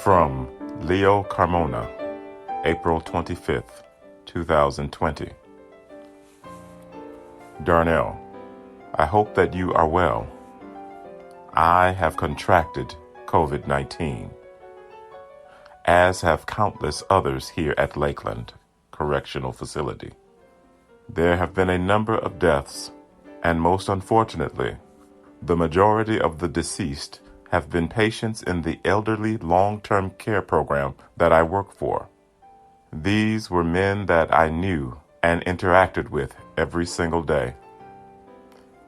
From Leo Carmona, April 25th, 2020. Darnell, I hope that you are well. I have contracted COVID-19, as have countless others here at Lakeland Correctional Facility. There have been a number of deaths, and most unfortunately, the majority of the deceased have been patients in the elderly long-term care program that I work for. These were men that I knew and interacted with every single day.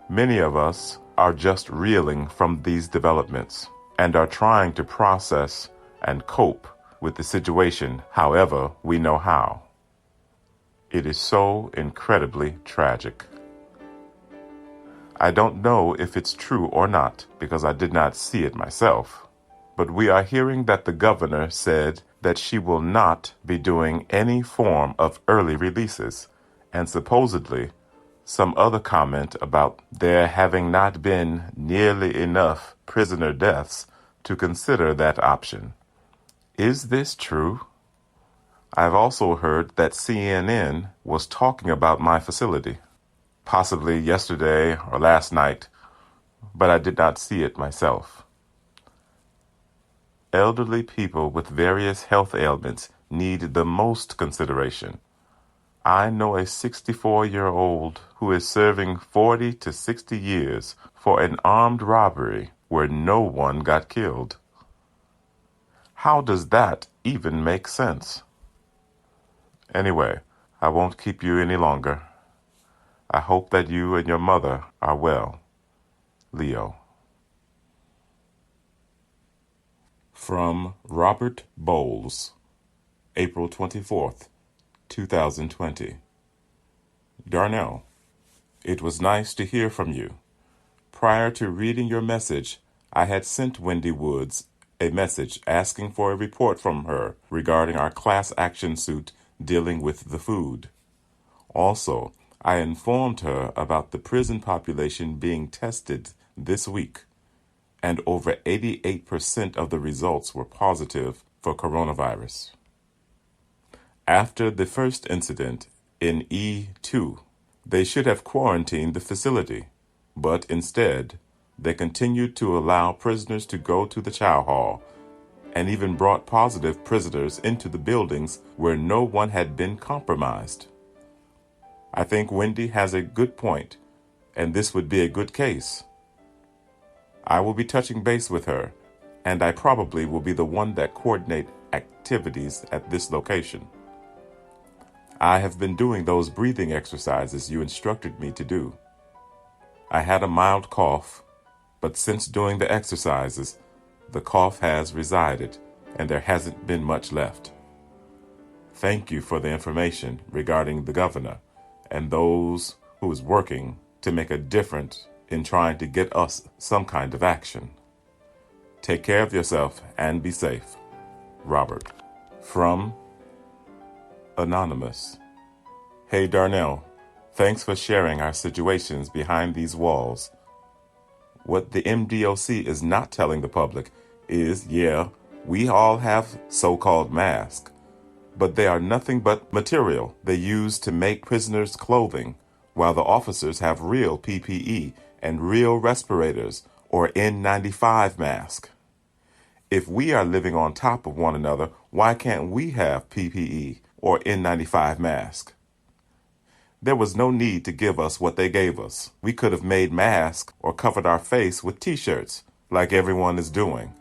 Many of us are just reeling from these developments and are trying to process and cope with the situation however we know how. It is so incredibly tragic. I don't know if it's true or not because I did not see it myself, but we are hearing that the governor said that she will not be doing any form of early releases, and supposedly some other comment about there having not been nearly enough prisoner deaths to consider that option. Is this true? I've also heard that CNN was talking about my facility, possibly yesterday or last night, but I did not see it myself. Elderly people with various health ailments need the most consideration. I know a 64-year-old who is serving 40 to 60 years for an armed robbery where no one got killed. How does that even make sense? Anyway, I won't keep you any longer. I hope that you and your mother are well. Leo. From Robert Bowles, April 24th, 2020. Darnell, it was nice to hear from you. Prior to reading your message, I had sent Wendy Woods a message asking for a report from her regarding our class action suit dealing with the food. Also, I informed her about the prison population being tested this week, and over 88% of the results were positive for coronavirus. After the first incident in E2, they should have quarantined the facility, but instead, they continued to allow prisoners to go to the chow hall and even brought positive prisoners into the buildings where no one had been compromised. I think Wendy has a good point, and this would be a good case. I will be touching base with her, and I probably will be the one that coordinate activities at this location. I have been doing those breathing exercises you instructed me to do. I had a mild cough, but since doing the exercises, the cough has resided, and there hasn't been much left. Thank you for the information regarding the governor and those who is working to make a difference in trying to get us some kind of action. Take care of yourself and be safe. Robert. From Anonymous. Hey Darnell, thanks for sharing our situations behind these walls. What the MDOC is not telling the public is, we all have so-called masks, but they are nothing but material they use to make prisoners' clothing, while the officers have real PPE and real respirators or N95 masks. If we are living on top of one another, why can't we have PPE or N95 masks? There was no need to give us what they gave us. We could have made masks or covered our face with t-shirts, like everyone is doing,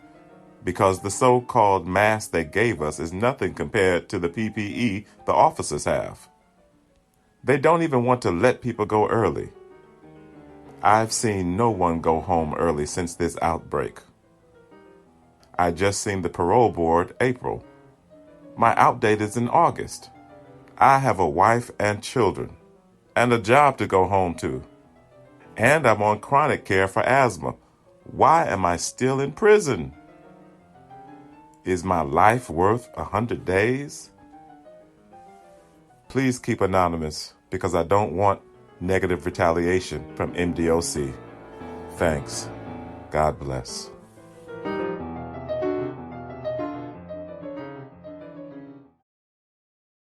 because the so-called mask they gave us is nothing compared to the PPE the officers have. They don't even want to let people go early. I've seen no one go home early since this outbreak. I just seen the parole board April. My out date is in August. I have a wife and children, and a job to go home to. And I'm on chronic care for asthma. Why am I still in prison? Is my life worth 100 days? Please keep anonymous because I don't want negative retaliation from MDOC. Thanks. God bless.